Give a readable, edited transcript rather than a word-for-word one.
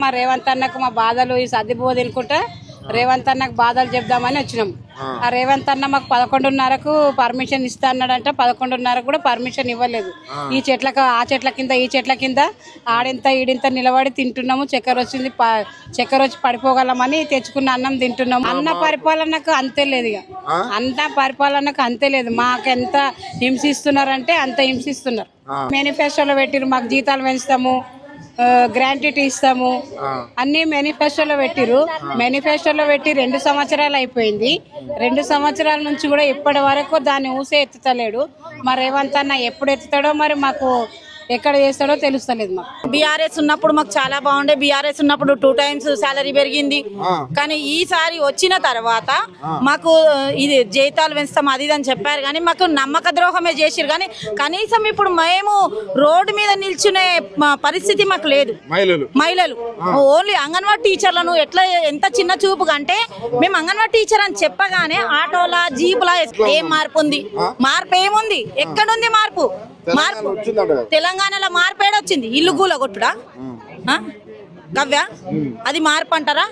మా రేవంత్ అన్నకు మా బాధలు ఈ సర్దిబో తినుకుంటే రేవంత్ అన్నకు బాధలు చెప్దామని వచ్చినాం. ఆ రేవంత్ అన్న మాకు 11:30కు పర్మిషన్ ఇస్తా అన్నాడంట. 11:30 కూడా పర్మిషన్ ఇవ్వలేదు. ఈ చెట్లకు ఆ చెట్ల కింద ఈ చెట్ల కింద ఆడింత ఈడింత నిలబడి తింటున్నాము. చక్కెర వచ్చింది, చక్కెర వచ్చి పడిపోగలమని తెచ్చుకున్న అన్నం తింటున్నాము. అన్న పరిపాలనకు అంతే లేదు. ఇక అన్న పరిపాలనకు అంతే లేదు. మాకెంత హింసిస్తున్నారంటే అంత హింసిస్తున్నారు. మేనిఫెస్టోలో పెట్టిరు మాకు జీతాలు పెంచుతాము, గ్రాంటిటీ ఇస్తాము అన్ని మేనిఫెస్టోలో పెట్టిరు. మేనిఫెస్టోలో పెట్టి 2 సంవత్సరాలు అయిపోయింది. 2 సంవత్సరాల నుంచి కూడా ఇప్పటి వరకు దాన్ని ఊసే ఎత్తుతలేడు. మరి రేవంత్ అన్న ఎప్పుడు ఎత్తుతాడో మరి మాకు ఎక్కడ చేస్తాడో తెలుస్తలేదు. మాకు బీఆర్ఎస్ ఉన్నప్పుడు మాకు చాలా బాగుండే. బీఆర్ఎస్ ఉన్నప్పుడు 2 times సాలరీ పెరిగింది. కానీ ఈసారి వచ్చిన తర్వాత మాకు ఇది జీతాలు పెంచుతాం అది ఇది అని చెప్పారు, కానీ మాకు నమ్మక ద్రోహమే చేసిరు. కానీ కనీసం ఇప్పుడు మేము రోడ్డు మీద నిల్చునే పరిస్థితి మాకు లేదు. మహిళలు ఓన్లీ అంగన్వాడీ టీచర్లను ఎట్లా ఎంత చిన్న చూపుగా అంటే మేము అంగన్వాడీ టీచర్ అని చెప్పగానే ఆటోలా జీపులా ఏం మార్పు ఉంది? మార్పు ఏముంది? ఎక్కడుంది మార్పు? తెలంగాణలో మార్పు ఏడొచ్చింది? ఇల్లు గూల కొట్టుడా గవ్య అది మార్పు అంటారా?